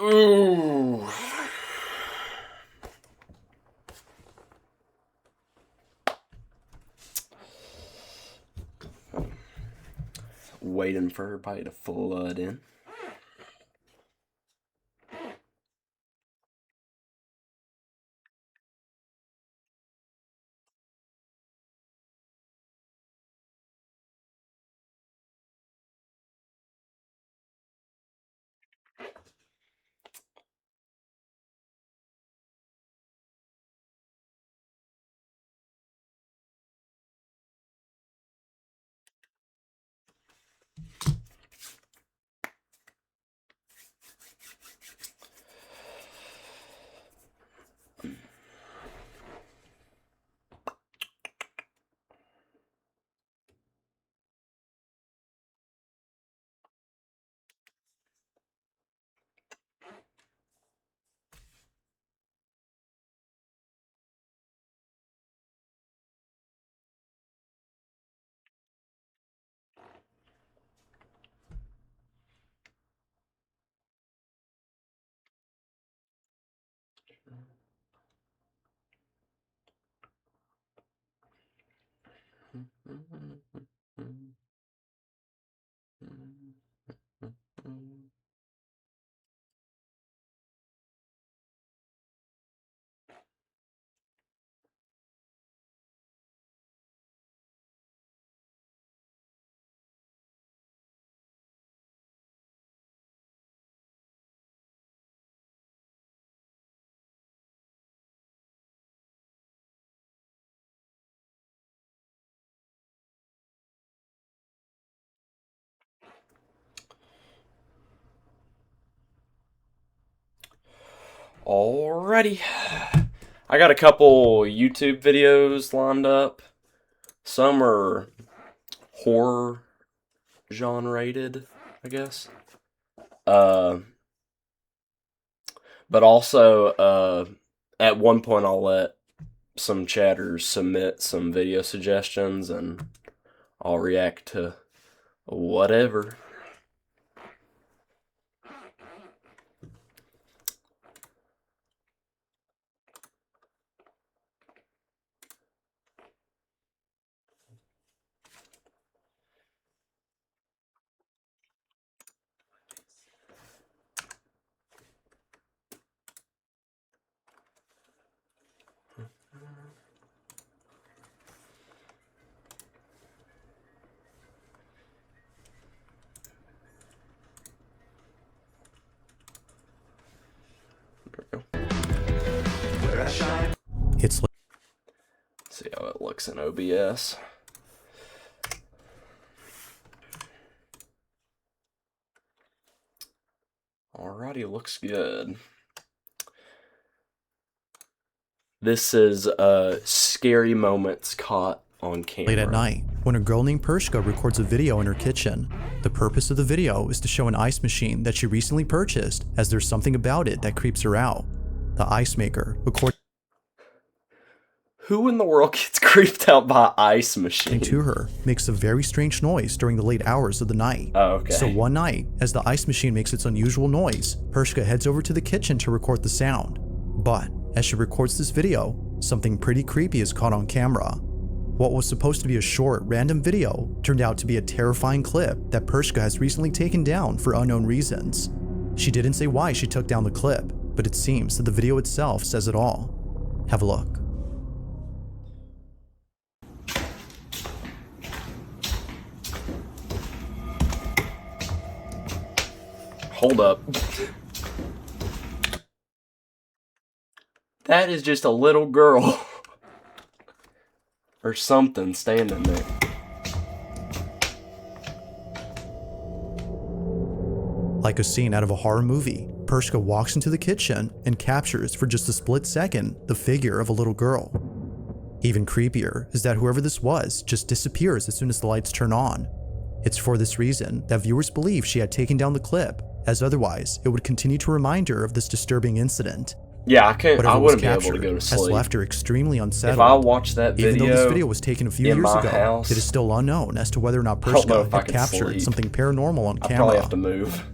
Ooh. Waiting for everybody to flood in. Alrighty. I got a couple YouTube videos lined up. Some are horror genre-rated, I guess. But also, at one point I'll let some chatters submit some video suggestions and I'll react to whatever. It's See how it looks in OBS. Alrighty, looks good. This is scary moments caught on camera. late at night when a girl named Pershka records a video in her kitchen. The purpose of the video is to show an ice machine that she recently purchased, as there's something about it that creeps her out. The ice maker, according Who in the world gets creeped out by ice machine? to her, makes a very strange noise during the late hours of the night. Oh, okay. So one night, as the ice machine makes its unusual noise, Pershka heads over to the kitchen to record the sound. But as she records this video, something pretty creepy is caught on camera. What was supposed to be a short, random video turned out to be a terrifying clip that Pershka has recently taken down for unknown reasons. She didn't say why she took down the clip, but it seems that the video itself says it all. Have a look. Hold up. That is just a little girl. Or something standing there. Like a scene out of a horror movie, Pershka walks into the kitchen and captures for just a split second the figure of a little girl. Even creepier is that whoever this was just disappears as soon as the lights turn on. It's for this reason that viewers believe she had taken down the clip, as otherwise it would continue to remind her of this disturbing incident. Yeah, I Whatever wouldn't was be able to captured go to has sleep. left her extremely unsettled. If I watched that video, Even though this video was taken a few in years my ago, house, it is still unknown as to whether or not I don't know Pershka if I had could captured sleep. something paranormal on I'd camera. probably have to move.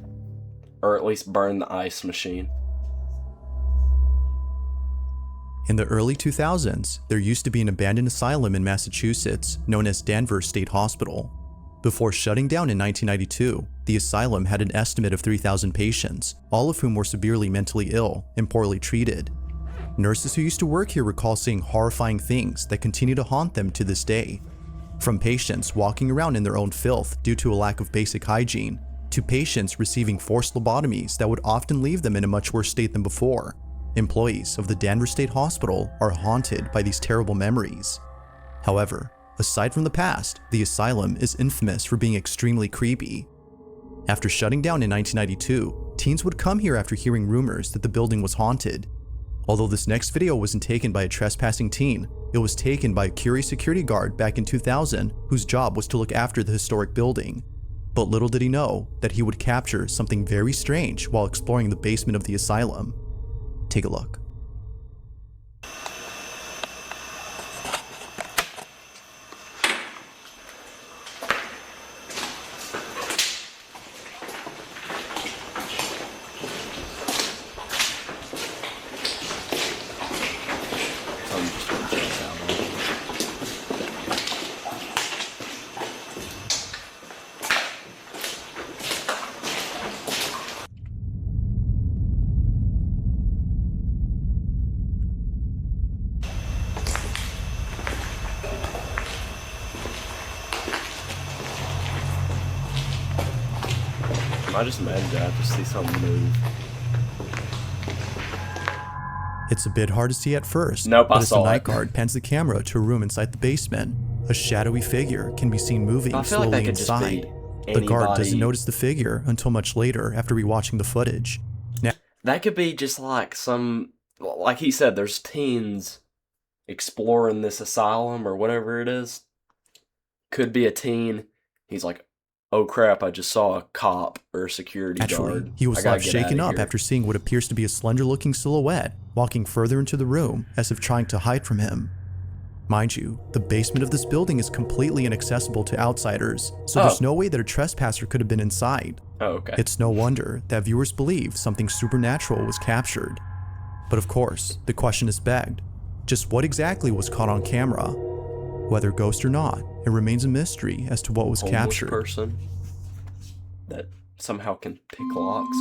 Or at least burn the ice machine. In the early 2000s, there used to be an abandoned asylum in Massachusetts known as Danvers State Hospital. Before shutting down in 1992, the asylum had an estimate of 3,000 patients, all of whom were severely mentally ill and poorly treated. Nurses who used to work here recall seeing horrifying things that continue to haunt them to this day. From patients walking around in their own filth due to a lack of basic hygiene, to patients receiving forced lobotomies that would often leave them in a much worse state than before. Employees of the Danvers State Hospital are haunted by these terrible memories. However, aside from the past, the asylum is infamous for being extremely creepy. After shutting down in 1992, teens would come here after hearing rumors that the building was haunted. Although this next video wasn't taken by a trespassing teen, it was taken by a curious security guard back in 2000 whose job was to look after the historic building. But little did he know that he would capture something very strange while exploring the basement of the asylum. Take a look. I just imagine I have to see something move. It's a bit hard to see at first, Nope, but I as the saw night it. guard pans the camera to a room inside the basement, a shadowy figure can be seen moving I feel like slowly that could just inside. be The guard doesn't anybody. notice the figure until much later after rewatching the footage. Now, That could be just like some, like he said, there's teens exploring this asylum or whatever it is. Could be a teen. He's like, oh crap, I just saw a cop or a security naturally, guard. he was I gotta left get shaken outta up here." after seeing what appears to be a slender-looking silhouette walking further into the room as if trying to hide from him. Mind you, the basement of this building is completely inaccessible to outsiders, so there's no way that a trespasser could have been inside. Oh, okay. It's no wonder that viewers believe something supernatural was captured. But of course, the question is begged. Just what exactly was caught on camera? Whether ghost or not, it remains a mystery as to what was Homeless captured. person that somehow can pick locks.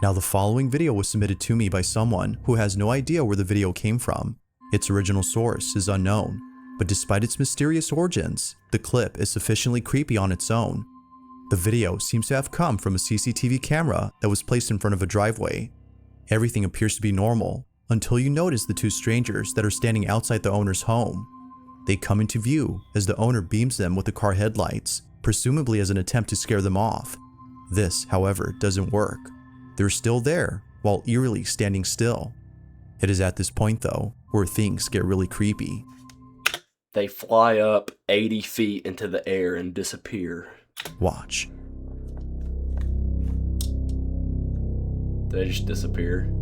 Now, the following video was submitted to me by someone who has no idea where the video came from. Its original source is unknown, but despite its mysterious origins, the clip is sufficiently creepy on its own. The video seems to have come from a CCTV camera that was placed in front of a driveway. Everything appears to be normal until you notice the two strangers that are standing outside the owner's home. They come into view as the owner beams them with the car headlights, presumably as an attempt to scare them off. This, however, doesn't work. They're still there, while eerily standing still. It is at this point, though, where things get really creepy. They fly up 80 feet into the air and disappear. Watch. They just disappear.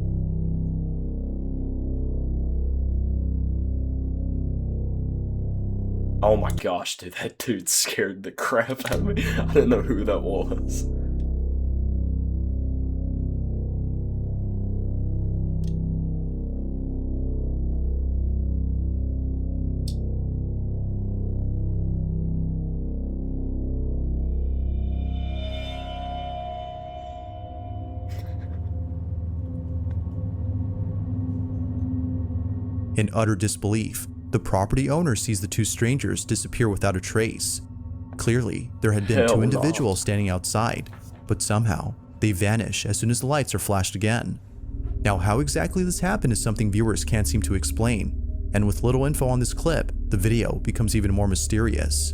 Oh my gosh, dude, that dude scared the crap out of me. I didn't know who that was. In utter disbelief, the property owner sees the two strangers disappear without a trace. Clearly, there had been Hell two no. individuals standing outside, but somehow, they vanish as soon as the lights are flashed again. Now, how exactly this happened is something viewers can't seem to explain, and with little info on this clip, the video becomes even more mysterious.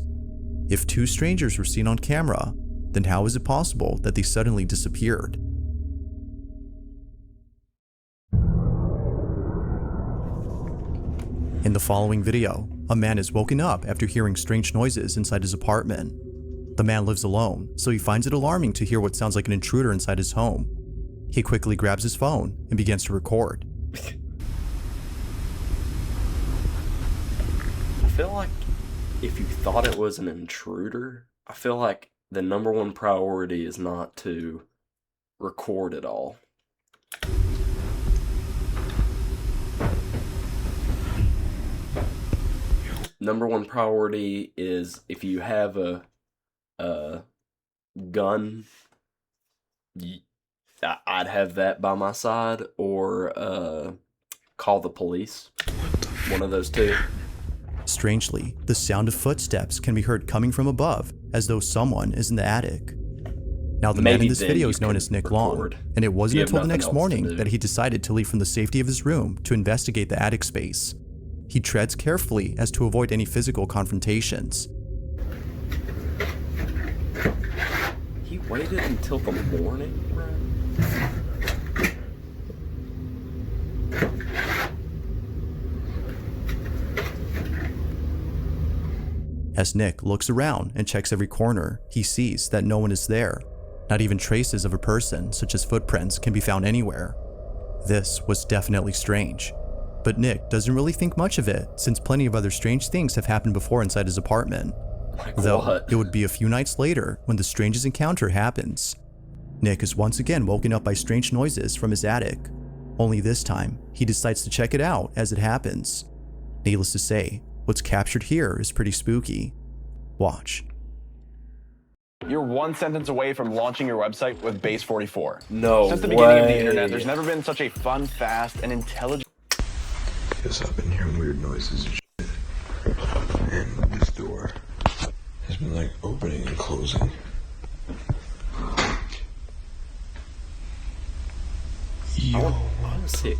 If two strangers were seen on camera, then how is it possible that they suddenly disappeared? In the following video, a man is woken up after hearing strange noises inside his apartment. The man lives alone, so he finds it alarming to hear what sounds like an intruder inside his home. He quickly grabs his phone and begins to record. I feel like if you thought it was an intruder, I feel like the number one priority is not to record it all. Number one priority is if you have a gun, I'd have that by my side, or call the police. One of those two. Strangely, the sound of footsteps can be heard coming from above, as though someone is in the attic. Now, the man in this video is known as Nick Long, and it wasn't until the next morning that he decided to leave from the safety of his room to investigate the attic space. He treads carefully as to avoid any physical confrontations. He waited until the morning, bro? As Nick looks around and checks every corner, he sees that no one is there. Not even traces of a person, such as footprints, can be found anywhere. This was definitely strange. But Nick doesn't really think much of it, since plenty of other strange things have happened before inside his apartment. Though it would be a few nights later when the strangest encounter happens. Nick is once again woken up by strange noises from his attic. Only this time, he decides to check it out as it happens. Needless to say, what's captured here is pretty spooky. Watch. You're one sentence away from launching your website with Base 44. No Since the beginning of the way. internet, there's never been such a fun, fast, and intelligent... Yes, I've been hearing weird noises and shit. And this door has been like opening and closing. Yo. I want to see.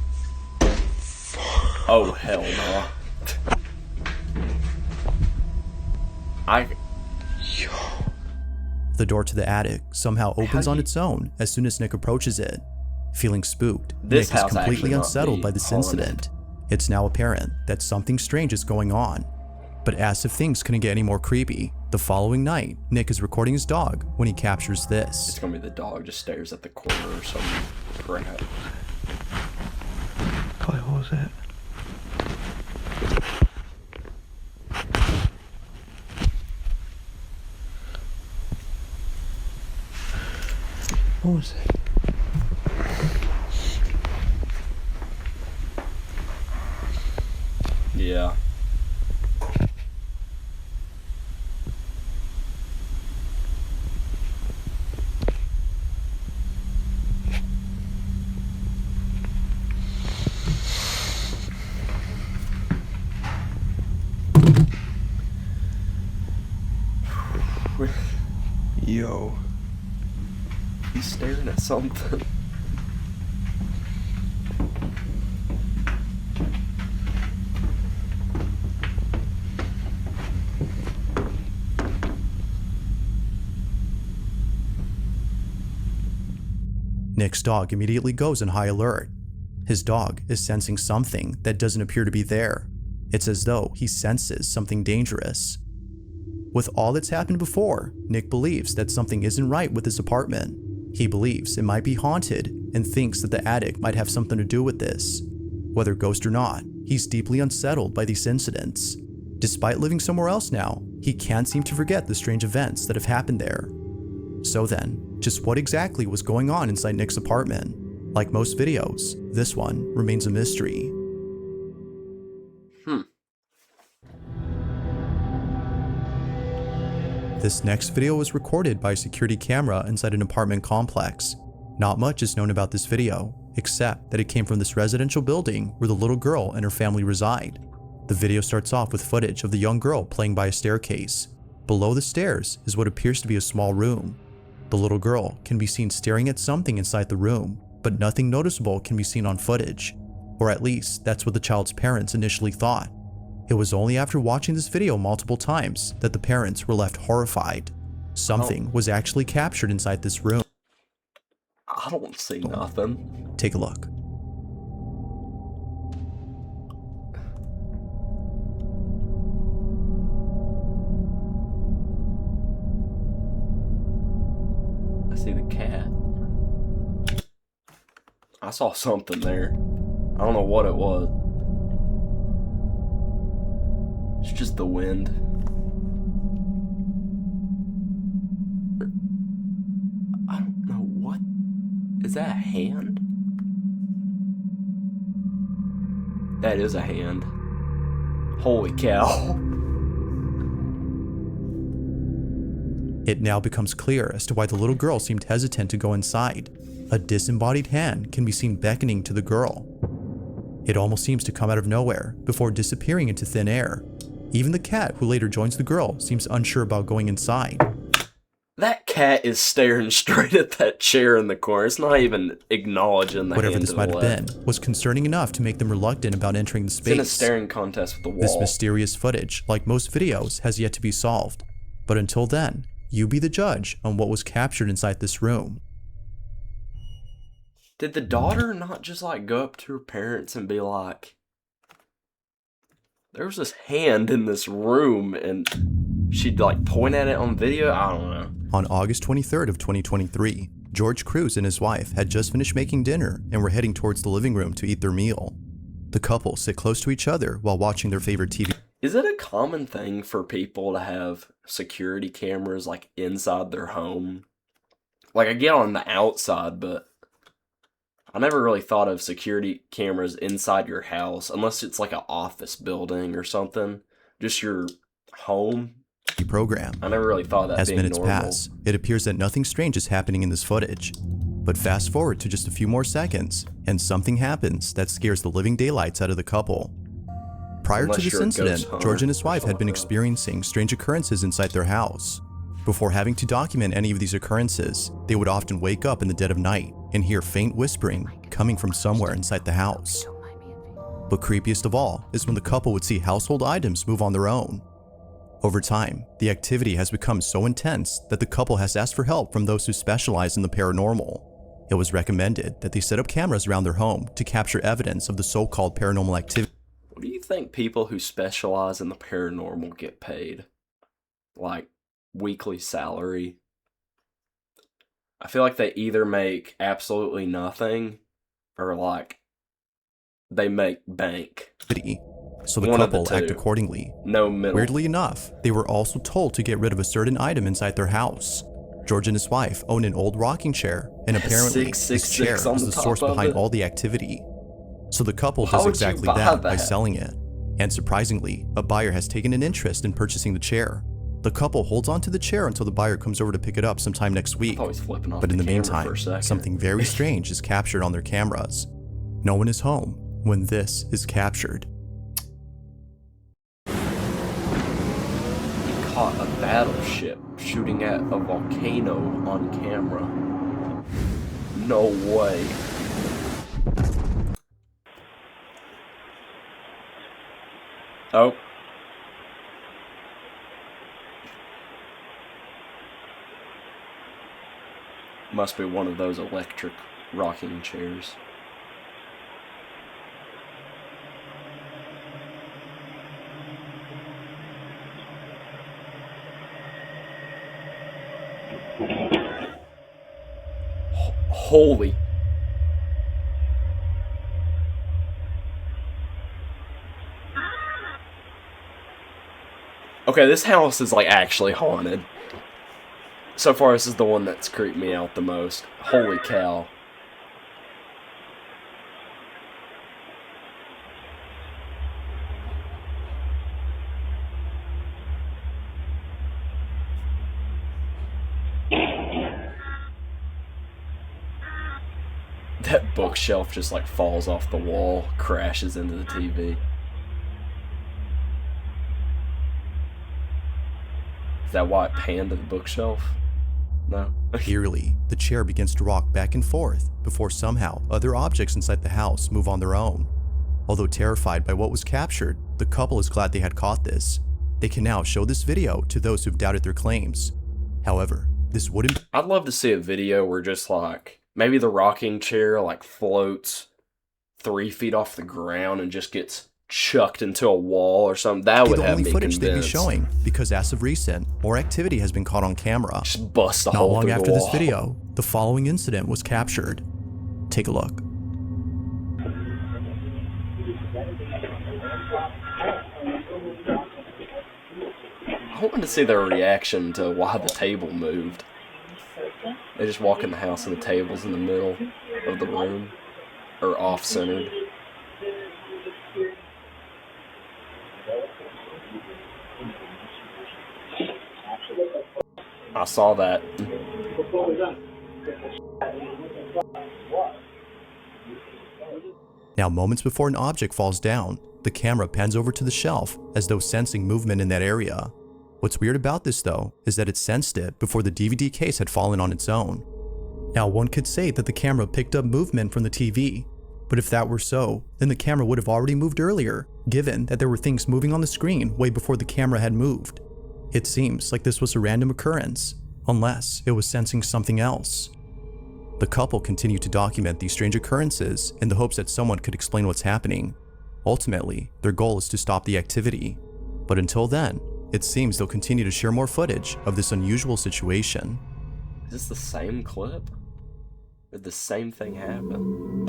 Oh, hell no. Yo. The door to the attic somehow opens on its own as soon as Nick approaches it. Feeling spooked, This Nick is house completely actually not unsettled be by this haunted. incident. It's now apparent that something strange is going on. But as if things couldn't get any more creepy, the following night, Nick is recording his dog when he captures this. It's gonna be the dog just stares at the corner or some crap. Probably what was that? What was that? Yeah. Yo. He's staring at something. Nick's dog immediately goes on high alert. His dog is sensing something that doesn't appear to be there. It's as though he senses something dangerous. With all that's happened before, Nick believes that something isn't right with his apartment. He believes it might be haunted and thinks that the attic might have something to do with this. Whether ghost or not, he's deeply unsettled by these incidents. Despite living somewhere else now, he can't seem to forget the strange events that have happened there. So then, just what exactly was going on inside Nick's apartment? Like most videos, this one remains a mystery. This next video was recorded by a security camera inside an apartment complex. Not much is known about this video, except that it came from this residential building where the little girl and her family reside. The video starts off with footage of the young girl playing by a staircase. Below the stairs is what appears to be a small room. The little girl can be seen staring at something inside the room, but nothing noticeable can be seen on footage. Or at least, that's what the child's parents initially thought. It was only after watching this video multiple times that the parents were left horrified. Something was actually captured inside this room. I don't see nothing. Take a look. I see the cat. I saw something there. I don't know what it was. It's just the wind. Is that a hand? That is a hand. Holy cow. It now becomes clear as to why the little girl seemed hesitant to go inside. A disembodied hand can be seen beckoning to the girl. It almost seems to come out of nowhere before disappearing into thin air. Even the cat who later joins the girl seems unsure about going inside. That cat is staring straight at that chair in the corner. It's not even acknowledging the Whatever hand this to might the have left. been was concerning enough to make them reluctant about entering the It's space. in a staring contest with the wall. This mysterious footage, like most videos, has yet to be solved. But until then, you be the judge on what was captured inside this room. Did the daughter not just like go up to her parents and be like, there was this hand in this room, and she'd like point at it on video? I don't know. On August 23rd of 2023, George Cruz and his wife had just finished making dinner and were heading towards the living room to eat their meal. The couple sit close to each other while watching their favorite TV. Is it a common thing for people to have security cameras like inside their home? Like I get on the outside, but I never really thought of security cameras inside your house unless it's like an office building or something. Just your home. program. I never really thought of that As being minutes normal. pass, it appears that nothing strange is happening in this footage. But fast forward to just a few more seconds, and something happens that scares the living daylights out of the couple. Prior Unless to this you're a ghost incident, hunter George and his or wife had something been like that. experiencing strange occurrences inside their house. Before having to document any of these occurrences, they would often wake up in the dead of night and hear faint whispering coming from somewhere inside the house. But creepiest of all is when the couple would see household items move on their own. Over time, the activity has become so intense that the couple has asked for help from those who specialize in the paranormal. It was recommended that they set up cameras around their home to capture evidence of the so-called paranormal activity. What do you think people who specialize in the paranormal get paid? Like, weekly salary? I feel like they either make absolutely nothing or like they make bank. So the One of the couple act two. accordingly. No middle. Weirdly enough, they were also told to get rid of a certain item inside their house. George and his wife owned an old rocking chair, and apparently this 666 chair on was the top source of behind it. all the activity. So the couple Why does would you exactly buy that by that? selling it. And surprisingly, a buyer has taken an interest in purchasing the chair. The couple holds onto the chair until the buyer comes over to pick it up sometime next week. I thought he was flipping off But in the camera for meantime, a second. something very strange is captured on their cameras. No one is home when this is captured. He caught a battleship shooting at a volcano on camera. No way. Oh. Must be one of those electric rocking chairs. Holy. Okay, this house is like actually haunted. So far, this is the one that's creeped me out the most. Holy cow. That bookshelf just like falls off the wall, crashes into the TV. Is that why it panned to the bookshelf? No? Eerily, the chair begins to rock back and forth before somehow other objects inside the house move on their own. Although terrified by what was captured, the couple is glad they had caught this. They can now show this video to those who've doubted their claims. However, this wouldn't I'd love to see a video where just like, maybe the rocking chair like floats 3 feet off the ground and just gets chucked into a wall or something. That be would the have only me footage convinced. they'd be showing, because as of recent, more activity has been caught on camera. Just bust a Not hole long through after the this wall. video, the following incident was captured. Take a look. I wanted to see their reaction to why the table moved. They just walk in the house and the table's in the middle of the room, or off-centered. I saw that. Now, moments before an object falls down, the camera pans over to the shelf as though sensing movement in that area. What's weird about this though is that it sensed it before the DVD case had fallen on its own. Now, one could say that the camera picked up movement from the TV, but if that were so, then the camera would have already moved earlier, given that there were things moving on the screen way before the camera had moved. It seems like this was a random occurrence, unless it was sensing something else. The couple continued to document these strange occurrences in the hopes that someone could explain what's happening. Ultimately, their goal is to stop the activity. But until then, it seems they'll continue to share more footage of this unusual situation. Is this the same clip? Did the same thing happen?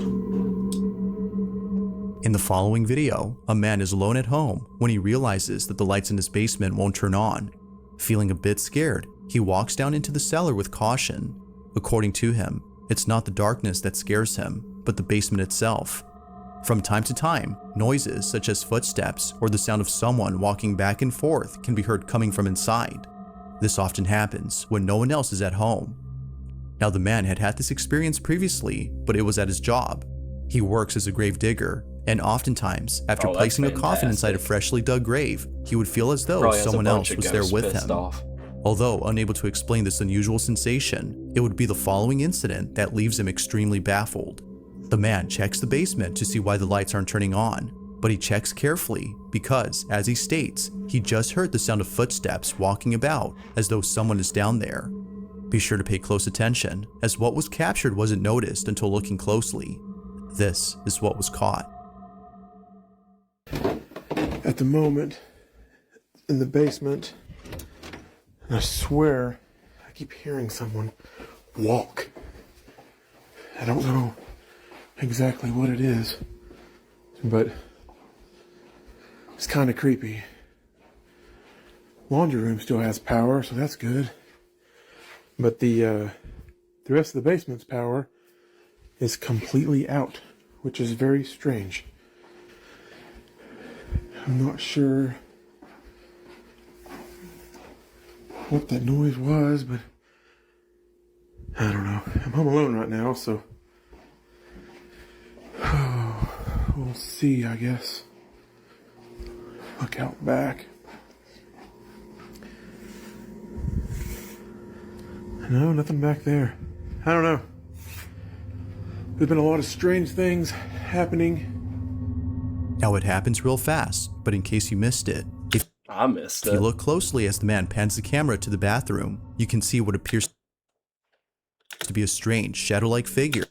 In the following video, a man is alone at home when he realizes that the lights in his basement won't turn on. Feeling a bit scared, he walks down into the cellar with caution. According to him, it's not the darkness that scares him, but the basement itself. From time to time, noises such as footsteps or the sound of someone walking back and forth can be heard coming from inside. This often happens when no one else is at home. Now, the man had had this experience previously, but it was at his job. He works as a grave digger, and oftentimes, after placing a coffin inside a freshly dug grave, he would feel as though someone else was there with him. Although unable to explain this unusual sensation, it would be the following incident that leaves him extremely baffled. The man checks the basement to see why the lights aren't turning on, but he checks carefully because, as he states, he just heard the sound of footsteps walking about as though someone is down there. Be sure to pay close attention, as what was captured wasn't noticed until looking closely. This is what was caught. At the moment, in the basement, I swear I keep hearing someone walk. I don't know exactly what it is, but it's kind of creepy. Laundry room still has power, so that's good. But the rest of the basement's power is completely out, which is very strange. I'm not sure what that noise was, but I don't know. I'm home alone right now, so we'll see, I guess. Look out back. No, nothing back there. I don't know. There's been a lot of strange things happening. Now, it happens real fast, but in case you missed it, if you look closely as the man pans the camera to the bathroom, you can see what appears to be a strange shadow-like figure.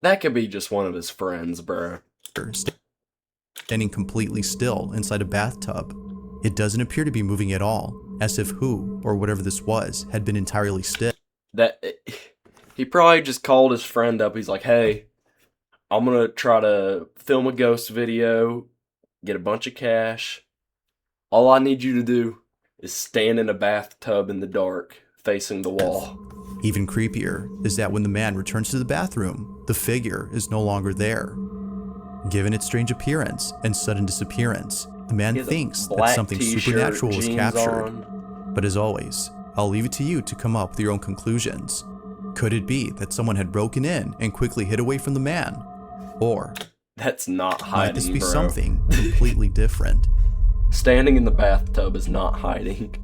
That could be just one of his friends, bro. Standing completely still inside a bathtub. It doesn't appear to be moving at all, as if who, or whatever this was, had been entirely still. He probably just called his friend up. He's like, hey, I'm gonna try to film a ghost video, get a bunch of cash. All I need you to do is stand in a bathtub in the dark, facing the wall. Even creepier is that when the man returns to the bathroom, the figure is no longer there. Given its strange appearance and sudden disappearance, the man thinks that something supernatural was captured. But as always, I'll leave it to you to come up with your own conclusions. Could it be that someone had broken in and quickly hid away from the man? Or that's not hiding, might this be bro. something completely different? Standing in the bathtub is not hiding.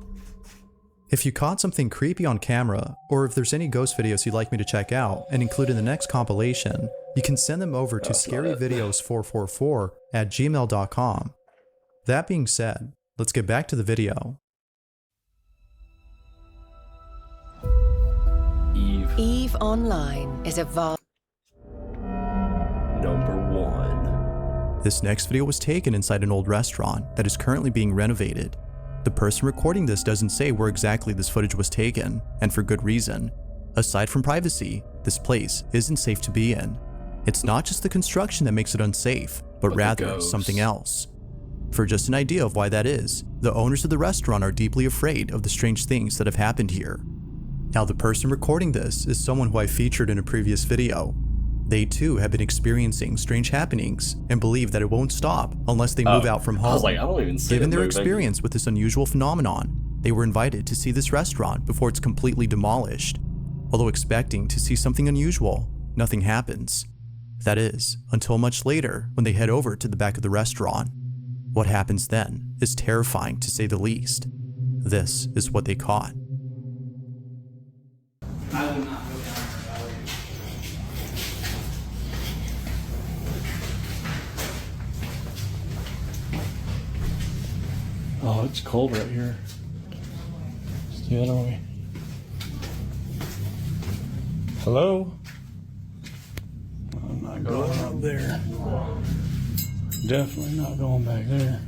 If you caught something creepy on camera, or if there's any ghost videos you'd like me to check out and include in the next compilation, you can send them over to scaryvideos444@gmail.com. That being said, let's get back to the video. Eve Online is a Number 1. This next video was taken inside an old restaurant that is currently being renovated. The person recording this doesn't say where exactly this footage was taken, and for good reason. Aside from privacy, this place isn't safe to be in. It's not just the construction that makes it unsafe, but rather ghosts. something else. For just an idea of why that is, the owners of the restaurant are deeply afraid of the strange things that have happened here. Now, the person recording this is someone who I featured in a previous video. They too have been experiencing strange happenings and believe that it won't stop unless they move out from home. I was like, I don't even see Given it their moving. experience with this unusual phenomenon, they were invited to see this restaurant before it's completely demolished. Although expecting to see something unusual, nothing happens. That is, until much later when they head over to the back of the restaurant. What happens then is terrifying to say the least. This is what they caught. Oh, it's cold right here. Let's do that, are we? Hello? I'm not going up there. Definitely not going back there.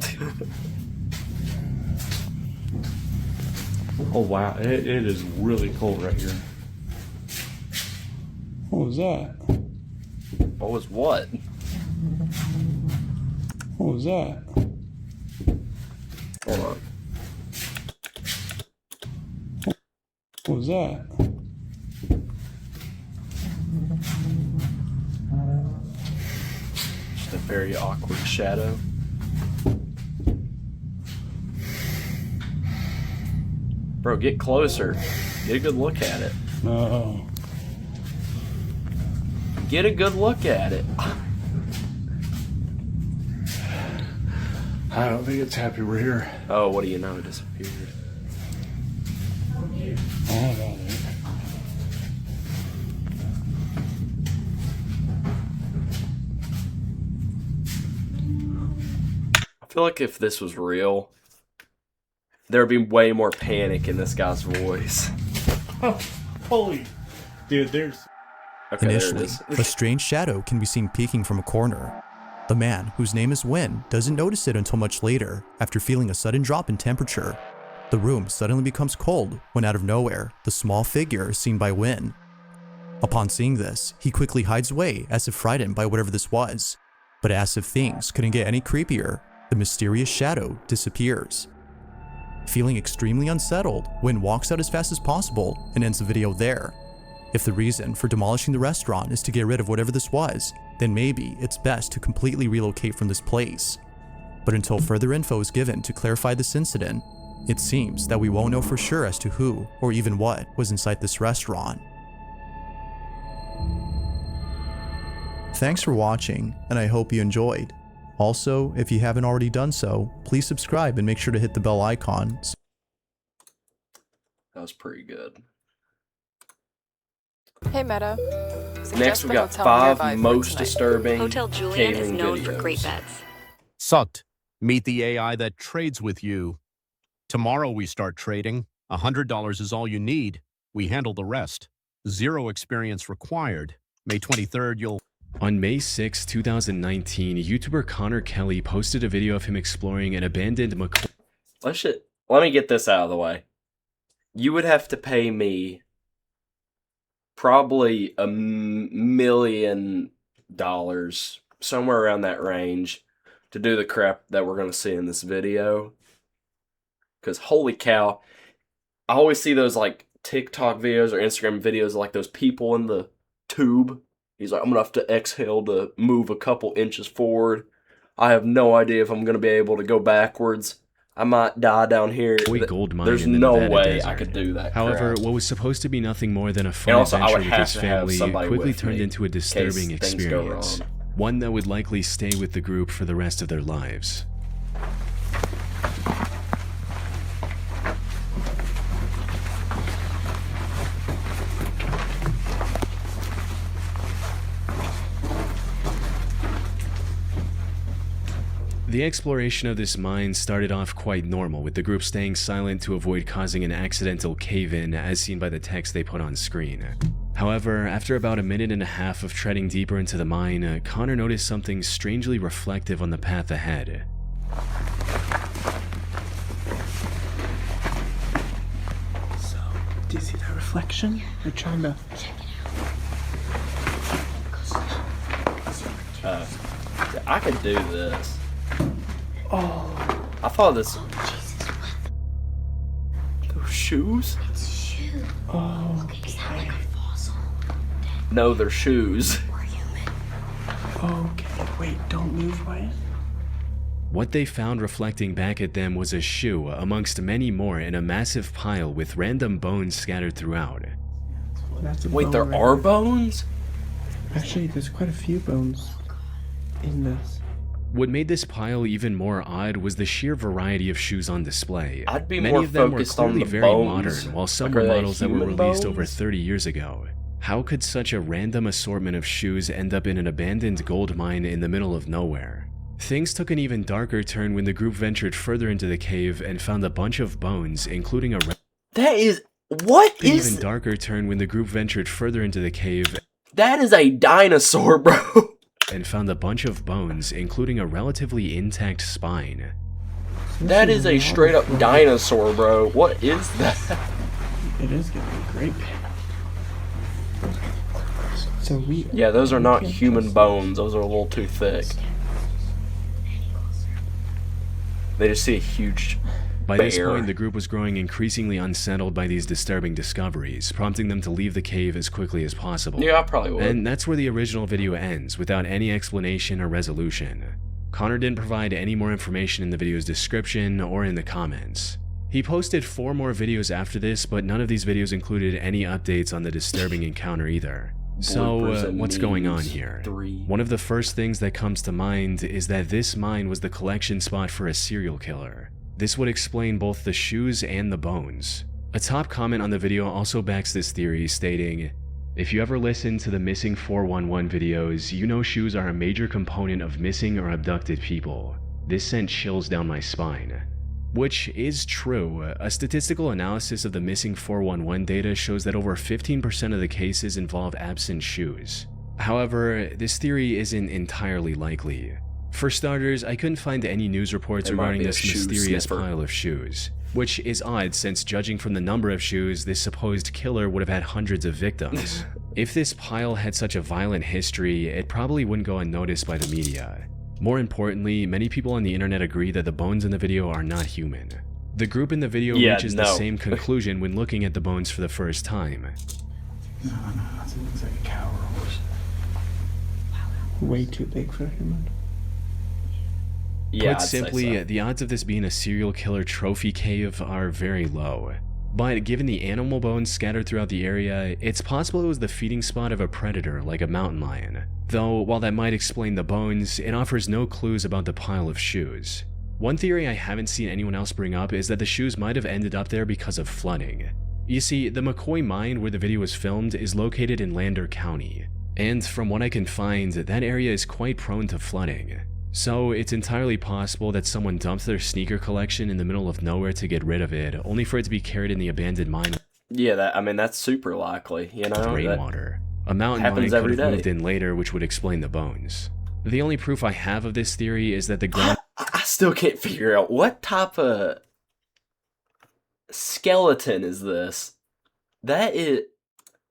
Oh wow, it is really cold right here. What was that? What was what? What was that? Hold on. What was that? Just a very awkward shadow. Bro, get closer. Get a good look at it. No. Get a good look at it. I don't think it's happy we're here. Oh, what do you know? It disappeared. Oh, about it. I feel like if this was real, there'd be way more panic in this guy's voice. Oh, holy. Dude, there's... Okay, there it Initially, is. a strange shadow can be seen peeking from a corner. The man, whose name is Win, doesn't notice it until much later, after feeling a sudden drop in temperature. The room suddenly becomes cold when out of nowhere, the small figure is seen by Win. Upon seeing this, he quickly hides away as if frightened by whatever this was. But as if things couldn't get any creepier, the mysterious shadow disappears. Feeling extremely unsettled, Win walks out as fast as possible and ends the video there. If the reason for demolishing the restaurant is to get rid of whatever this was, then maybe it's best to completely relocate from this place. But until further info is given to clarify this incident, it seems that we won't know for sure as to who or even what was inside this restaurant. Thanks for watching, and I hope you enjoyed. Also, if you haven't already done so, please subscribe and make sure to hit the bell icon. That was pretty good. Hey Meta. Next, we got Suggest the hotel 5 nearby for most tonight. disturbing Hotel Julian is caving known videos. for great beds. Sucked. Meet the AI that trades with you. Tomorrow we start trading. $100 is all you need. We handle the rest. 0 experience required. May 23rd, you'll... On May 6, 2019, YouTuber Connor Kelly posted a video of him exploring an abandoned Let me get this out of the way. You would have to pay me probably $1 million, somewhere around that range, to do the crap that we're going to see in this video. Because holy cow, I always see those like TikTok videos or Instagram videos of like those people in the tube. He's like, I'm going to have to exhale to move a couple inches forward. I have no idea if I'm going to be able to go backwards. I might die down here. gold mine There's in the no Nevada way desert. I could do that. However, crap. what was supposed to be nothing more than a fun And also, I adventure would with have his to have family somebody quickly with turned me into a in case disturbing things go experience. wrong. One that would likely stay with the group for the rest of their lives. The exploration of this mine started off quite normal, with the group staying silent to avoid causing an accidental cave-in, as seen by the text they put on screen. However, after about 1.5 minutes of treading deeper into the mine, Connor noticed something strangely reflective on the path ahead. So, do you see that reflection? They're trying to... I could do this. Oh, I thought this. Jesus, Those shoes? it's shoe. oh, Okay, is that like a fossil? No, they're shoes. Or human? okay. Wait, don't move, Wyatt. What they found reflecting back at them was a shoe amongst many more in a massive pile with random bones scattered throughout. That's a Wait, bone there right are there. bones? Actually, there's quite a few bones in this. What made this pile even more odd was the sheer variety of shoes on display. I'd be Many more of them were focused on clearly the very bones. modern, while some Like, were are they models that were human released over bones? 30 years ago. How could such a random assortment of shoes end up in an abandoned gold mine in the middle of nowhere? Things took an even darker turn when the group ventured further into the cave and found a bunch of bones, including a That is. What An is. even darker turn when the group ventured further into the cave That is a dinosaur, bro. and found a bunch of bones, including a relatively intact spine. That is a straight up dinosaur, bro. What is that? It is gonna be great. So we. Yeah, those are we not can't human trust- bones. Those are a little too thick. They just see a huge By this bear. point, the group was growing increasingly unsettled by these disturbing discoveries, prompting them to leave the cave as quickly as possible. Yeah, I probably would. And that's where the original video ends, without any explanation or resolution. Connor didn't provide any more information in the video's description or in the comments. He posted 4 more videos after this, but none of these videos included any updates on the disturbing encounter either. So, Bloopers and what's going on memes, here? 3. One of the first things that comes to mind is that this mine was the collection spot for a serial killer. This would explain both the shoes and the bones. A top comment on the video also backs this theory, stating, "If you ever listen to the Missing 411 videos, you know shoes are a major component of missing or abducted people. This sent chills down my spine." Which is true. A statistical analysis of the Missing 411 data shows that over 15% of the cases involve absent shoes. However, this theory isn't entirely likely. For starters, I couldn't find any news reports It might regarding be a this shoe mysterious sniffer. pile of shoes, which is odd since judging from the number of shoes, this supposed killer would have had hundreds of victims. If this pile had such a violent history, it probably wouldn't go unnoticed by the media. More importantly, many people on the internet agree that the bones in the video are not human. The group in the video Yeah, reaches the no. same conclusion when looking at the bones for the first time. No, it looks like a cow or a horse. Way too big for a human. Yeah, Put I'd say simply, so. the odds of this being a serial killer trophy cave are very low. But given the animal bones scattered throughout the area, it's possible it was the feeding spot of a predator like a mountain lion. Though, while that might explain the bones, it offers no clues about the pile of shoes. One theory I haven't seen anyone else bring up is that the shoes might have ended up there because of flooding. You see, the McCoy mine where the video was filmed is located in Lander County, and from what I can find, that area is quite prone to flooding. So it's entirely possible that someone dumped their sneaker collection in the middle of nowhere to get rid of it, only for it to be carried in the abandoned mine Yeah, that's super likely. You know, with that- rainwater. A mountain lion happens could every have moved day. in later, which would explain the bones. The only proof I have of this theory is that the ground I still can't figure out what type of skeleton is this. That is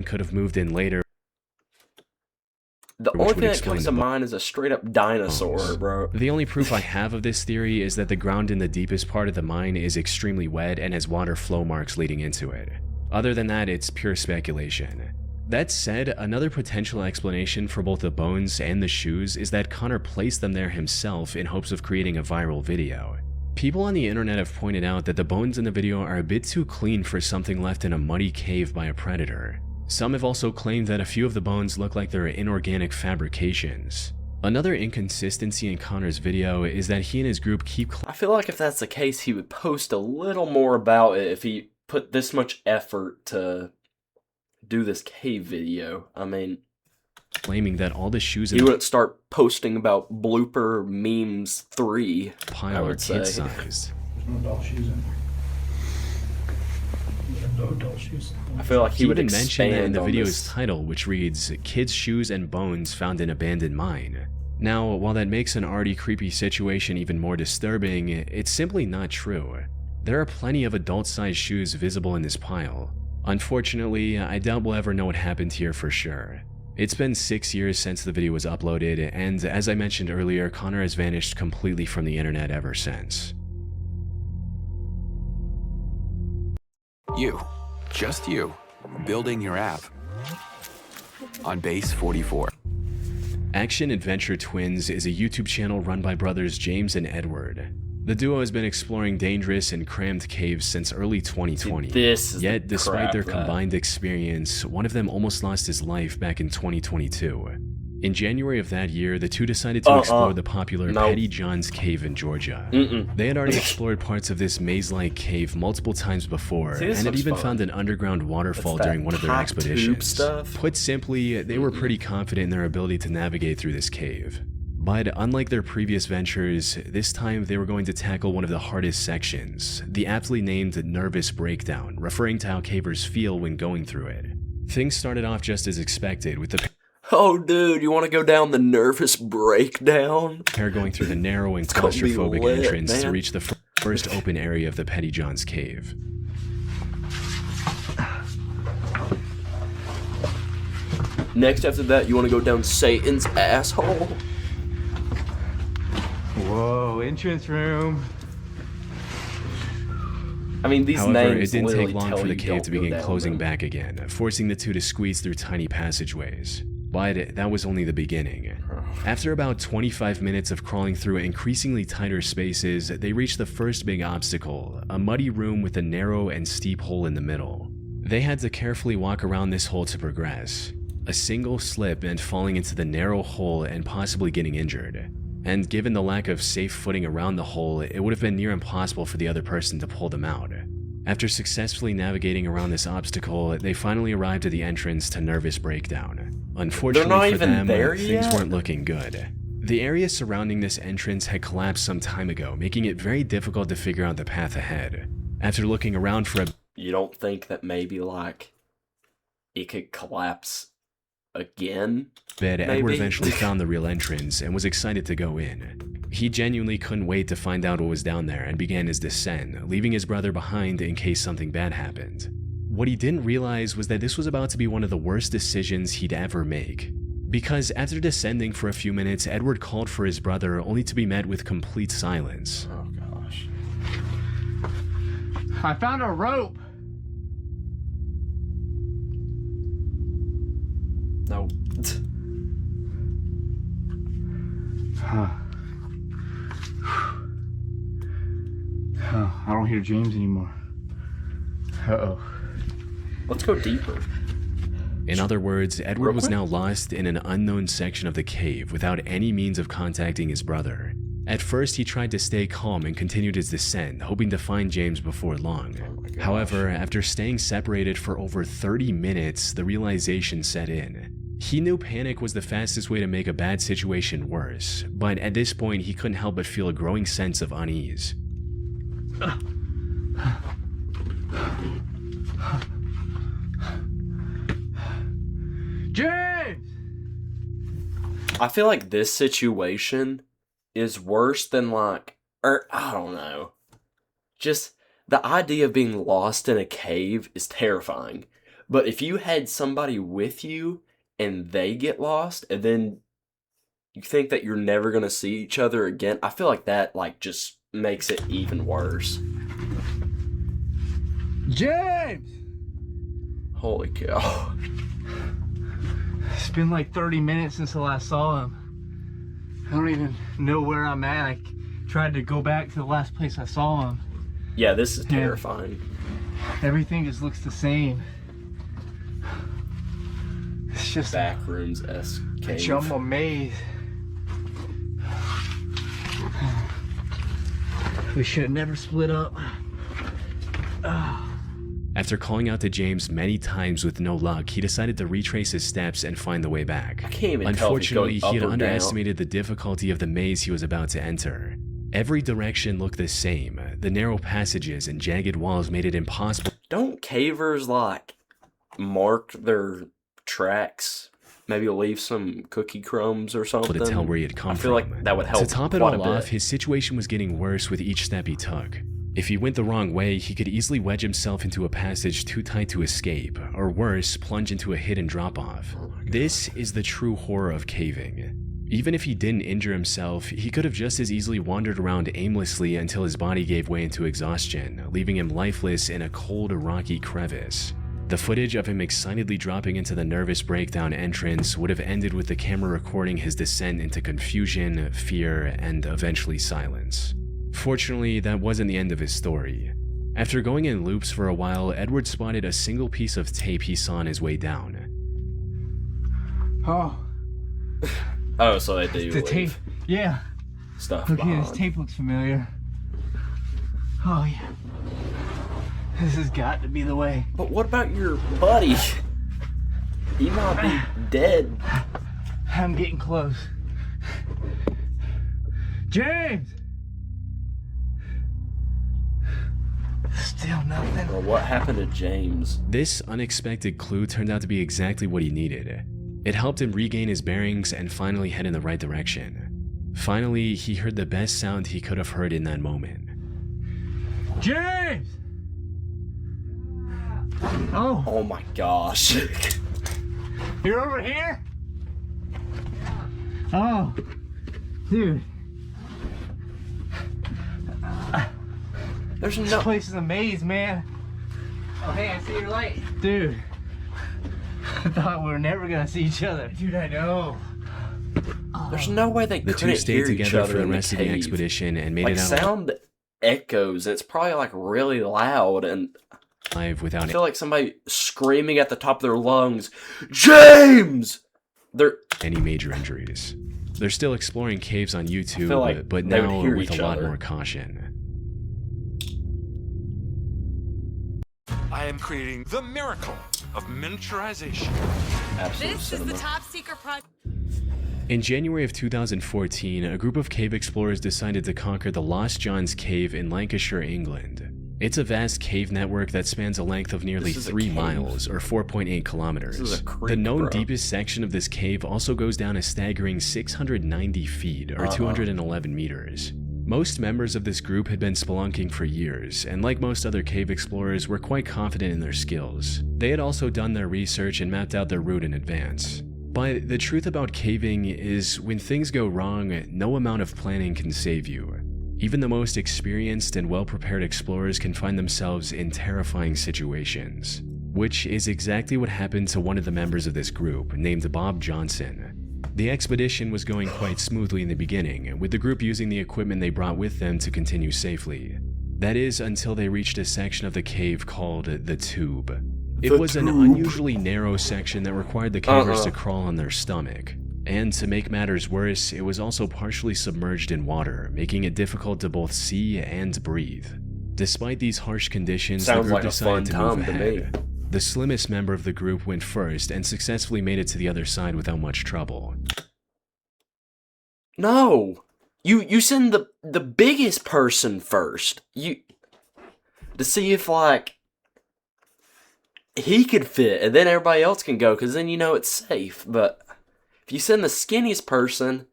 could have moved in later. the Which only would thing that explain comes the to mind is a straight up dinosaur, bones. bro. The only proof I have of this theory is that the ground in the deepest part of the mine is extremely wet and has water flow marks leading into it. Other than that, it's pure speculation. That said, another potential explanation for both the bones and the shoes is that Connor placed them there himself in hopes of creating a viral video. People on the internet have pointed out that the bones in the video are a bit too clean for something left in a muddy cave by a predator. Some have also claimed that a few of the bones look like they're inorganic fabrications. Another inconsistency in Connor's video is that he and his group keep I feel like if that's the case, he would post a little more about it if he put this much effort to do this cave video. I mean, claiming that all the shoes in he the wouldn't start posting about blooper memes 3. I pile are would say. kid-sized. There's no doll shoes in there. There's no doll shoes. I feel like he He would even mentioned that in expand the on video's this. title, which reads, "Kids' shoes and bones found in abandoned mine." Now, while that makes an already creepy situation even more disturbing, it's simply not true. There are plenty of adult-sized shoes visible in this pile. Unfortunately, I doubt we'll ever know what happened here for sure. It's been 6 years since the video was uploaded, and as I mentioned earlier, Connor has vanished completely from the internet ever since. You, just you, building your app on Base 44. Action Adventure Twins is a YouTube channel run by brothers James and Edward. The duo has been exploring dangerous and cramped caves since early 2020. Yet, despite their combined experience, one of them almost lost his life back in 2022. In January of that year, the two decided to explore the popular Petty John's Cave in Georgia. They had already explored parts of this maze-like cave multiple times before, and had even found an underground waterfall during one of their expeditions. Put simply, they were pretty confident in their ability to navigate through this cave. But unlike their previous ventures, this time they were going to tackle one of the hardest sections, the aptly named Nervous Breakdown, referring to how cavers feel when going through it. Things started off just as expected, with the Oh, dude, you want to go down the Nervous Breakdown? pair going through the narrow and claustrophobic entrance to reach the first open area of the Petty John's cave. Next after that, you want to go down Satan's asshole? Whoa, entrance room. I mean, these However, it names didn't take literally long tell for the you cave don't to go begin down closing them. back again, forcing the two to squeeze through tiny passageways. But that was only the beginning. After about 25 minutes of crawling through increasingly tighter spaces, they reached the first big obstacle, a muddy room with a narrow and steep hole in the middle. They had to carefully walk around this hole to progress. A single slip meant falling into the narrow hole and possibly getting injured. And given the lack of safe footing around the hole, it would have been near impossible for the other person to pull them out. After successfully navigating around this obstacle, they finally arrived at the entrance to Nervous Breakdown. Unfortunately for them, things weren't looking good. The area surrounding this entrance had collapsed some time ago, making it very difficult to figure out the path ahead. After looking around for a You don't think that maybe, like, it could collapse again? bed, Edward eventually found the real entrance and was excited to go in. He genuinely couldn't wait to find out what was down there and began his descent, leaving his brother behind in case something bad happened. What he didn't realize was that this was about to be one of the worst decisions he'd ever make. Because after descending for a few minutes, Edward called for his brother only to be met with complete silence. Oh gosh. I found a rope. No. Oh, I don't hear James anymore. Uh-oh. Let's go deeper. In other words, Edward was now lost in an unknown section of the cave without any means of contacting his brother. At first, he tried to stay calm and continued his descent, hoping to find James before long. However, after staying separated for over 30 minutes, the realization set in. He knew panic was the fastest way to make a bad situation worse, but at this point, he couldn't help but feel a growing sense of unease. James! I feel like this situation is worse than like, or I don't know. Just the idea of being lost in a cave is terrifying. But if you had somebody with you and they get lost and then you think that you're never going to see each other again, I feel like that like just makes it even worse. James! Holy cow. It's been like 30 minutes since I last saw him. I don't even know where I'm at. I tried to go back to the last place I saw him. Yeah, this is terrifying. Everything just looks the same. It's just Backrooms-esque a cave. jumbo maze. We should have never split up. After calling out to James many times with no luck, he decided to retrace his steps and find the way back. I can't even tell if he's Unfortunately, going he had up or down. underestimated the difficulty of the maze he was about to enter. Every direction looked the same. The narrow passages and jagged walls made it impossible. Don't cavers like mark their tracks? Maybe leave some cookie crumbs or something To tell where he had come I feel from. like that would help. To top it quite all a bit. off, his situation was getting worse with each step he took. If he went the wrong way, he could easily wedge himself into a passage too tight to escape, or worse, plunge into a hidden drop-off. This is the true horror of caving. Even if he didn't injure himself, he could have just as easily wandered around aimlessly until his body gave way into exhaustion, leaving him lifeless in a cold, rocky crevice. The footage of him excitedly dropping into the nervous breakdown entrance would have ended with the camera recording his descent into confusion, fear, and eventually silence. Fortunately, that wasn't the end of his story. After going in loops for a while, Edward spotted a single piece of tape he saw on his way down. Oh. Oh, so they do The tape. Yeah. stuff Okay, behind. this tape looks familiar. Oh, yeah. This has got to be the way. But what about your buddy? He might be dead. I'm getting close. James! Still nothing. Or what happened to James? This unexpected clue turned out to be exactly what he needed. It helped him regain his bearings and finally head in the right direction. Finally, he heard the best sound he could have heard in that moment. James! Oh, Oh my gosh. you're over here? Oh, dude. There's This no... place is a maze, man. Oh, hey, I see your light. Dude. I thought we were never gonna see each other. Dude, I know. There's no way they The couldn't two stayed hear each together other for the in rest of the cave. expedition and made Like it out sound echoes. It's probably like really loud, and alive without I feel like somebody screaming at the top of their lungs, "James!" They're any major injuries. They're still exploring caves on YouTube, feel like but they would now hear with each a lot other. more caution. I am creating the miracle of miniaturization. absolute This cinema. is the top secret project. In January of 2014, a group of cave explorers decided to conquer the Lost John's Cave in Lancashire, England. It's a vast cave network that spans a length of nearly This is a 3 cave. miles, or 4.8 kilometers. This is a creek, the known bro. deepest section of this cave also goes down a staggering 690 feet, or 211 meters. Most members of this group had been spelunking for years, and like most other cave explorers, were quite confident in their skills. They had also done their research and mapped out their route in advance. But the truth about caving is, when things go wrong, no amount of planning can save you. Even the most experienced and well-prepared explorers can find themselves in terrifying situations, which is exactly what happened to one of the members of this group, named Bob Johnson. The expedition was going quite smoothly in the beginning, with the group using the equipment they brought with them to continue safely. That is, until they reached a section of the cave called the Tube. It was an unusually narrow section that required the cavers to crawl on their stomach. And to make matters worse, it was also partially submerged in water, making it difficult to both see and breathe. Despite these harsh conditions, the Sounds group like a fun decided to move time to me. ahead. The slimmest member of the group went first and successfully made it to the other side without much trouble. No, you send the biggest person first. You to see if like he could fit, and then everybody else can go, because then you know it's safe. But if you send the skinniest person,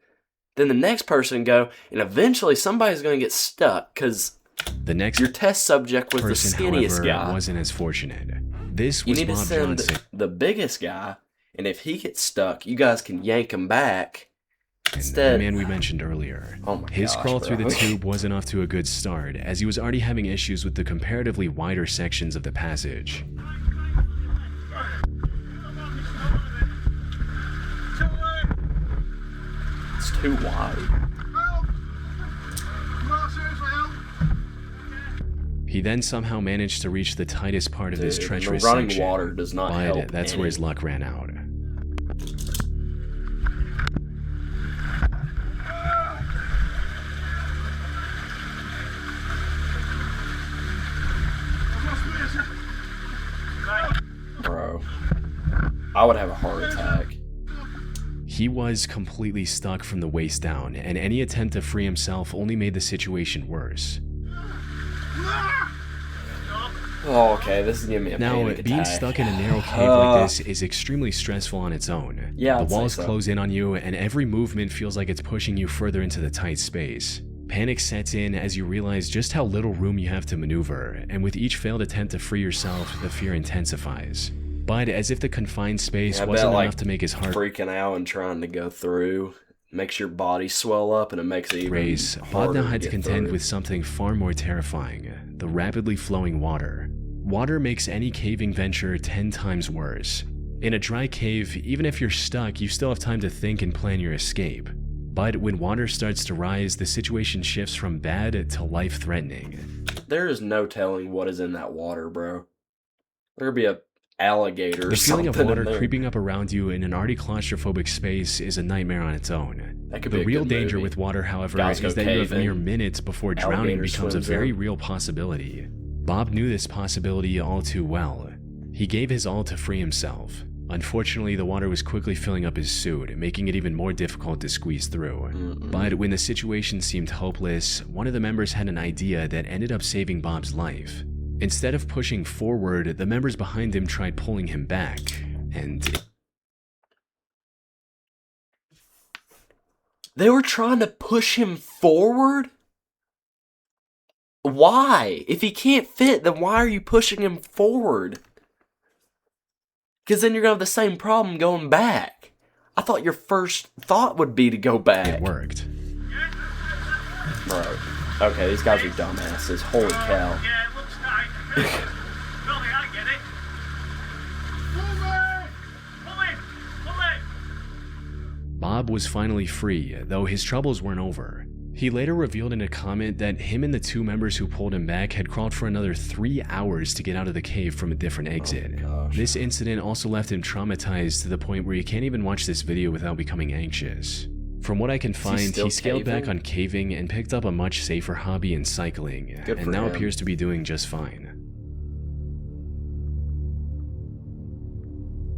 then the next person can go, and eventually somebody's going to get stuck, because The next your test subject was the person, skinniest however, guy. wasn't as fortunate. This You was need to Bob send Johnson. the biggest guy, and if he gets stuck, you guys can yank him back. The Instead, man we mentioned earlier. Oh my His gosh, crawl bro. through the tube wasn't off to a good start, as he was already having issues with the comparatively wider sections of the passage. it's too wide. He then somehow managed to reach the tightest part of this Dude, treacherous the running section, water does not but help that's any. where his luck ran out. Bro, I would have a heart attack. He was completely stuck from the waist down, and any attempt to free himself only made the situation worse. Oh, okay, this is giving me a Now, panic being attack. stuck in a narrow cave like this is extremely stressful on its own. Yeah, the I'd say walls so. close in on you, and every movement feels like it's pushing you further into the tight space. Panic sets in as you realize just how little room you have to maneuver, and with each failed attempt to free yourself, the fear intensifies. But as if the confined space wasn't enough to make his heart freaking out and trying to go through makes your body swell up, and it makes it even race, Bob now had to contend with something far more terrifying: the rapidly flowing water. Water makes any caving venture 10 times worse. In a dry cave, even if you're stuck, you still have time to think and plan your escape. But when water starts to rise, the situation shifts from bad to life-threatening. There is no telling what is in that water, bro. There could be a alligator or the feeling something of water in there. creeping up around you in an already claustrophobic space is a nightmare on its own. That could be The a real good danger movie. with water, however, Guys is go that you have caving. mere minutes before drowning Alligator becomes a swims very in. real possibility. Bob knew this possibility all too well. He gave his all to free himself. Unfortunately, the water was quickly filling up his suit, making it even more difficult to squeeze through. But when the situation seemed hopeless, one of the members had an idea that ended up saving Bob's life. Instead of pushing forward, the members behind him tried pulling him back, and They were trying to push him forward? Why? If he can't fit, then why are you pushing him forward? Because then you're going to have the same problem going back. I thought your first thought would be to go back. it worked. Bro. Okay, these guys are dumbasses. Holy cow. Yeah, it looks tight. Billy, I get it. Pull in! Bob was finally free, though his troubles weren't over. He later revealed in a comment that him and the 2 members who pulled him back had crawled for another 3 hours to get out of the cave from a different exit. This incident also left him traumatized to the point where you can't even watch this video without becoming anxious. From what I can find, still he scaled back caving? on caving and picked up a much safer hobby in cycling, Good and for now him. appears to be doing just fine.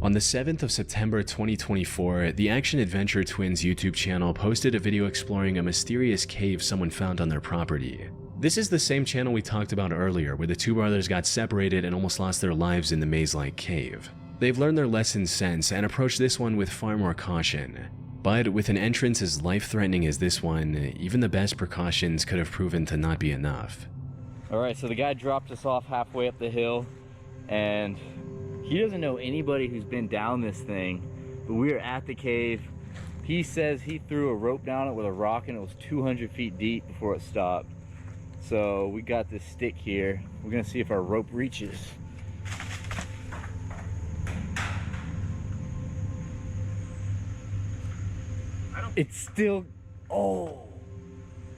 On the 7th of September 2024, the Action Adventure Twins YouTube channel posted a video exploring a mysterious cave someone found on their property. This is the same channel we talked about earlier, where the 2 brothers got separated and almost lost their lives in the maze-like cave. They've learned their lessons since and approached this one with far more caution. But with an entrance as life-threatening as this one, even the best precautions could have proven to not be enough. Alright, so the guy dropped us off halfway up the hill, and he doesn't know anybody who's been down this thing, but we are at the cave. He says he threw a rope down it with a rock and it was 200 feet deep before it stopped. So we got this stick here. We're gonna see if our rope reaches. It's still, oh,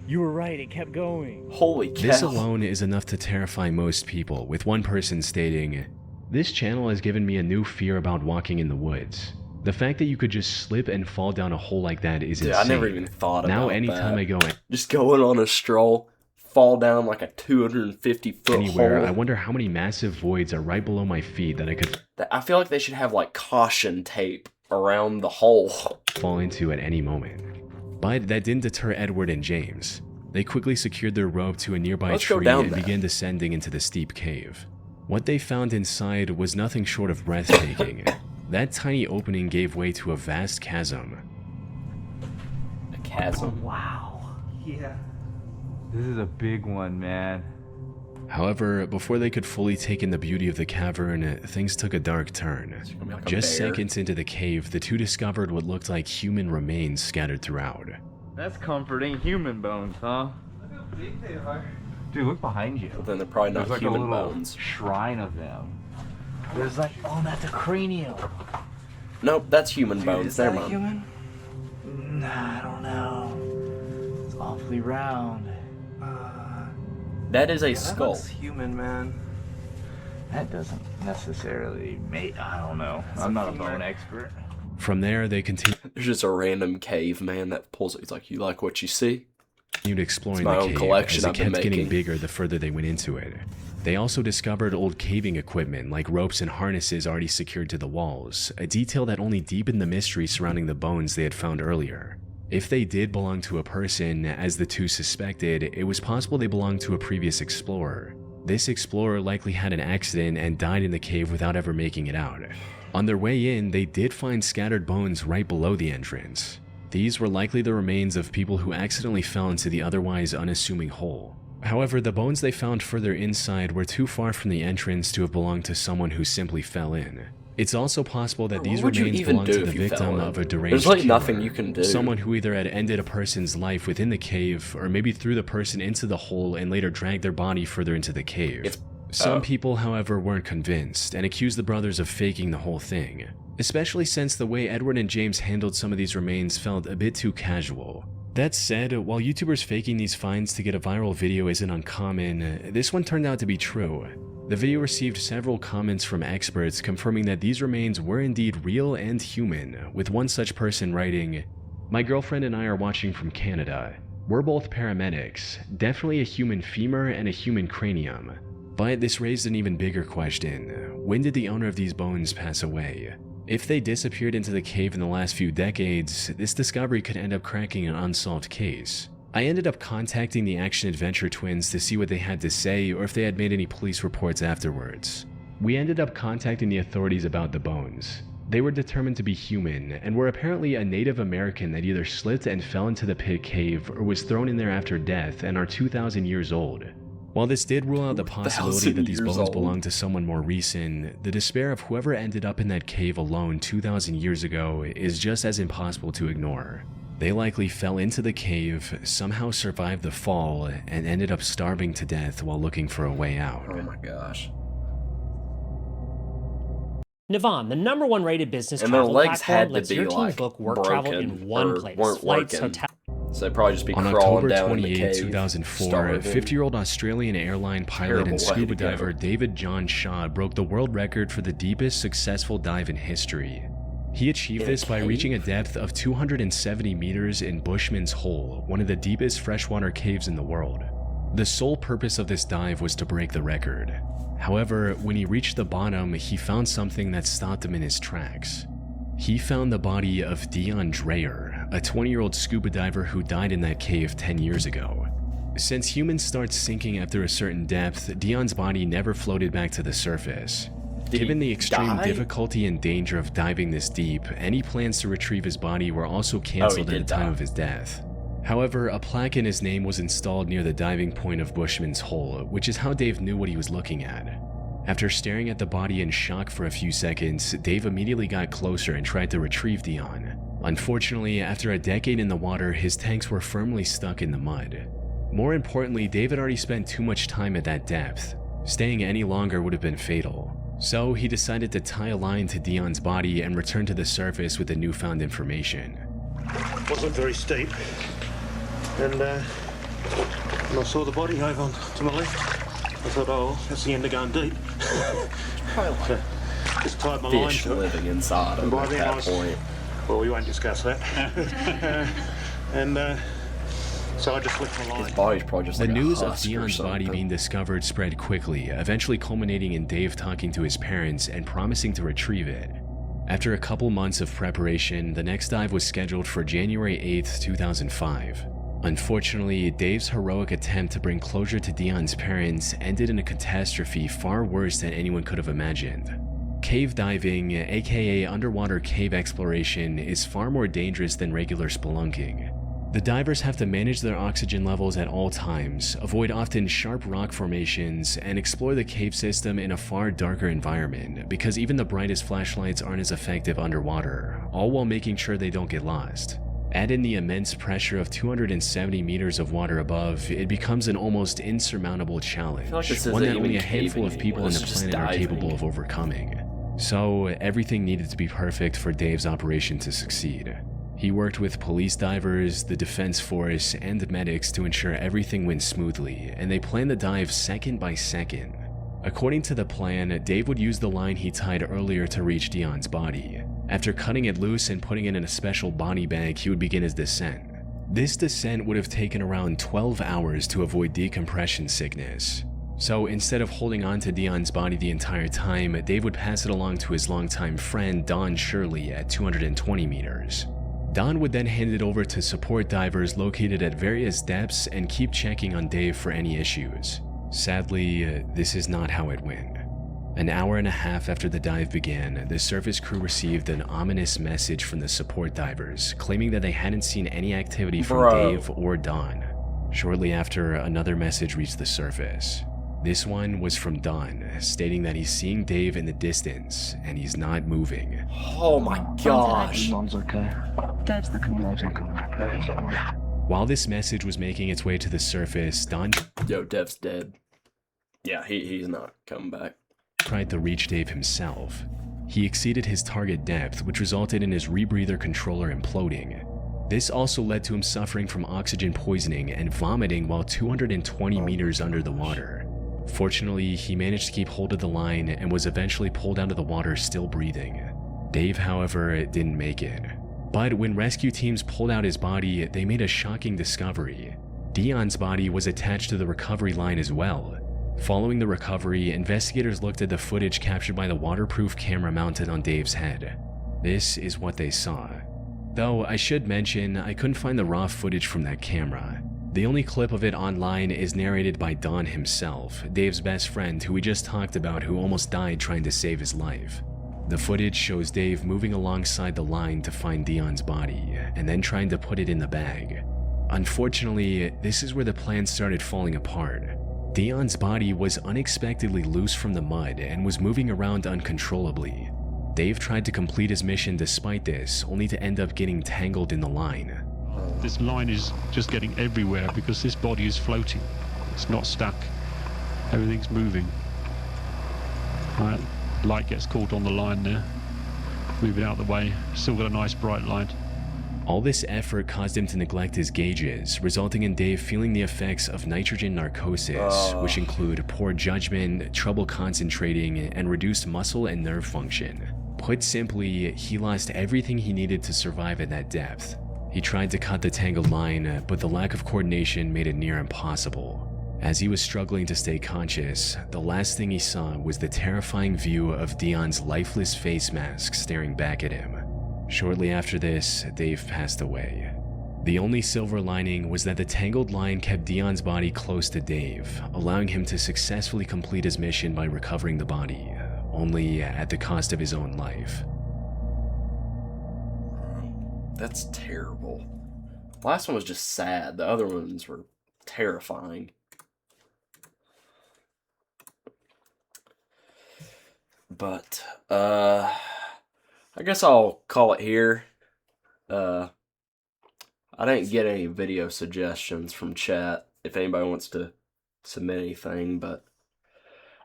you were right, it kept going. Holy cow. This alone is enough to terrify most people, with one person stating, "This channel has given me a new fear about walking in the woods. The fact that you could just slip and fall down a hole like that is Dude, insane. I never even thought about Now anytime that. I go Just going on a stroll, fall down like a 250-foot anywhere, hole. I wonder how many massive voids are right below my feet that I could I feel like they should have like caution tape around the hole. fall into at any moment." But that didn't deter Edward and James. They quickly secured their rope to a nearby Let's go tree down and that. began descending into the steep cave. What they found inside was nothing short of breathtaking. That tiny opening gave way to a vast chasm. A chasm? Wow. Yeah. This is a big one, man. However, before they could fully take in the beauty of the cavern, things took a dark turn. Gonna be like a Just bear. seconds into the cave, the 2 discovered what looked like human remains scattered throughout. That's comforting. Human bones, huh? Look how big they are. Dude, look behind you. Well, then they're probably not There's like human a little bones. shrine of them. There's like, oh, that's a cranium. Nope, that's human bones. Is that Never mind. human? Nah, I don't know. It's awfully round. That is a skull. That looks human, man. That doesn't necessarily make, I don't know. I'm not a bone expert. From there, they continued There's just a random caveman that pulls it. He's like, "You like what you see?" exploring It's my the own cave collection as it I've been kept getting making. bigger the further they went into it. They also discovered old caving equipment like ropes and harnesses already secured to the walls, a detail that only deepened the mystery surrounding the bones they had found earlier. If they did belong to a person, as the 2 suspected, it was possible they belonged to a previous explorer. This explorer likely had an accident and died in the cave without ever making it out. On their way in, they did find scattered bones right below the entrance. These were likely the remains of people who accidentally fell into the otherwise unassuming hole. However, the bones they found further inside were too far from the entrance to have belonged to someone who simply fell in. It's also possible that these remains belonged to the victim of a deranged There's like killer, nothing you can do. someone who either had ended a person's life within the cave, or maybe threw the person into the hole and later dragged their body further into the cave. Some people, however, weren't convinced and accused the brothers of faking the whole thing, especially since the way Edward and James handled some of these remains felt a bit too casual. That said, while YouTubers faking these finds to get a viral video isn't uncommon, this one turned out to be true. The video received several comments from experts confirming that these remains were indeed real and human, with one such person writing, "My girlfriend and I are watching from Canada. We're both paramedics, definitely a human femur and a human cranium. But this raised an even bigger question. When did the owner of these bones pass away? If they disappeared into the cave in the last few decades, this discovery could end up cracking an unsolved case." I ended up contacting the action-adventure twins to see what they had to say or if they had made any police reports afterwards. We ended up contacting the authorities about the bones. They were determined to be human and were apparently a Native American that either slipped and fell into the pit cave or was thrown in there after death and are 2,000 years old. While this did rule out the possibility that these bones belonged to someone more recent, the despair of whoever ended up in that cave alone 2,000 years ago is just as impossible to ignore. They likely fell into the cave, somehow survived the fall, and ended up starving to death while looking for a way out. Oh my gosh. Navan, the #1 rated business And their travel legs platform, had to lets be your team like book work travel in broken one or place. weren't Flights, working. hotels. So they'd probably just be On crawling October down in the 28, cave, 2004, starving. 50-year-old Australian airline pilot Terrible and way scuba to go. diver David John Shaw broke the world record for the deepest successful dive in history. He achieved this by reaching a depth of 270 meters in Bushman's Hole, one of the deepest freshwater caves in the world. The sole purpose of this dive was to break the record. However, when he reached the bottom, he found something that stopped him in his tracks. He found the body of Dion Dreyer, a 20-year-old scuba diver who died in that cave 10 years ago. Since humans start sinking after a certain depth, Dion's body never floated back to the surface. Given the extreme difficulty and danger of diving this deep, any plans to retrieve his body were also cancelled at the time of his death. However, a plaque in his name was installed near the diving point of Bushman's Hole, which is how Dave knew what he was looking at. After staring at the body in shock for a few seconds, Dave immediately got closer and tried to retrieve Dion. Unfortunately, after a decade in the water, his tanks were firmly stuck in the mud. More importantly, Dave had already spent too much time at that depth. Staying any longer would have been fatal. So he decided to tie a line to Dion's body and return to the surface with the newfound information. Wasn't very steep, and when I saw the body over to my left, I thought, oh, that's the end of going deep. So, just tied my line Fish to it. living inside And him by at then that I was, point. well, we won't discuss that. And so I just left my line. His body's probably just The like a news of husk or Dion's body something. being discovered spread quickly, eventually culminating in Dave talking to his parents and promising to retrieve it. After a couple months of preparation, the next dive was scheduled for January 8th, 2005. Unfortunately, Dave's heroic attempt to bring closure to Dion's parents ended in a catastrophe far worse than anyone could have imagined. Cave diving, aka underwater cave exploration, is far more dangerous than regular spelunking. The divers have to manage their oxygen levels at all times, avoid often sharp rock formations, and explore the cave system in a far darker environment because even the brightest flashlights aren't as effective underwater, all while making sure they don't get lost. Add in the immense pressure of 270 meters of water above, it becomes an almost insurmountable challenge, like this one isn't that only a even handful caving of people anymore, on this the is just planet are diving. capable of overcoming. So, everything needed to be perfect for Dave's operation to succeed. He worked with police divers, the defense force, and medics to ensure everything went smoothly, and they planned the dive second by second. According to the plan, Dave would use the line he tied earlier to reach Dion's body. After cutting it loose and putting it in a special body bag, he would begin his descent. This descent would have taken around 12 hours to avoid decompression sickness. So instead of holding on to Dion's body the entire time, Dave would pass it along to his longtime friend Don Shirley at 220 meters. Don would then hand it over to support divers located at various depths and keep checking on Dave for any issues. Sadly, this is not how it went. An hour and a half after the dive began, the surface crew received an ominous message from the support divers, claiming that they hadn't seen any activity from Dave or Don. Shortly after, another message reached the surface. This one was from Don, stating that he's seeing Dave in the distance, and he's not moving. Oh my gosh. While this message was making its way to the surface, Don... Yo, Dev's dead. Yeah, he's not coming back. Tried to reach Dave himself. He exceeded his target depth, which resulted in his rebreather controller imploding. This also led to him suffering from oxygen poisoning and vomiting while 220 meters under the water. Fortunately, he managed to keep hold of the line and was eventually pulled out of the water still breathing. Dave, however, didn't make it. But when rescue teams pulled out his body, they made a shocking discovery. Dion's body was attached to the recovery line as well. Following the recovery, investigators looked at the footage captured by the waterproof camera mounted on Dave's head. This is what they saw. Though I should mention, I couldn't find the raw footage from that camera. The only clip of it online is narrated by Don himself, Dave's best friend who we just talked about who almost died trying to save his life. The footage shows Dave moving alongside the line to find Dion's body, and then trying to put it in the bag. Unfortunately, this is where the plan started falling apart. Dion's body was unexpectedly loose from the mud and was moving around uncontrollably. Dave tried to complete his mission despite this, only to end up getting tangled in the line. This line is just getting everywhere because this body is floating. It's not stuck. Everything's moving. Right, light gets caught on the line there. Move it out of the way. Still got a nice bright light. All this effort caused him to neglect his gauges, resulting in Dave feeling the effects of nitrogen narcosis, which include poor judgment, trouble concentrating, and reduced muscle and nerve function. Put simply, he lost everything he needed to survive at that depth. He tried to cut the tangled line, but the lack of coordination made it near impossible. As he was struggling to stay conscious, the last thing he saw was the terrifying view of Dion's lifeless face mask staring back at him. Shortly after this, Dave passed away. The only silver lining was that the tangled line kept Dion's body close to Dave, allowing him to successfully complete his mission by recovering the body, only at the cost of his own life. That's terrible. The last one was just sad. The other ones were terrifying. But, I guess I'll call it here. I didn't get any video suggestions from chat if anybody wants to submit anything, but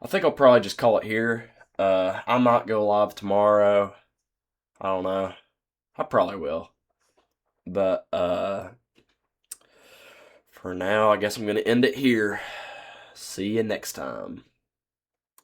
I think I'll probably just call it here. I might go live tomorrow. I don't know. I probably will. But, for now, I guess I'm going to end it here. See you next time.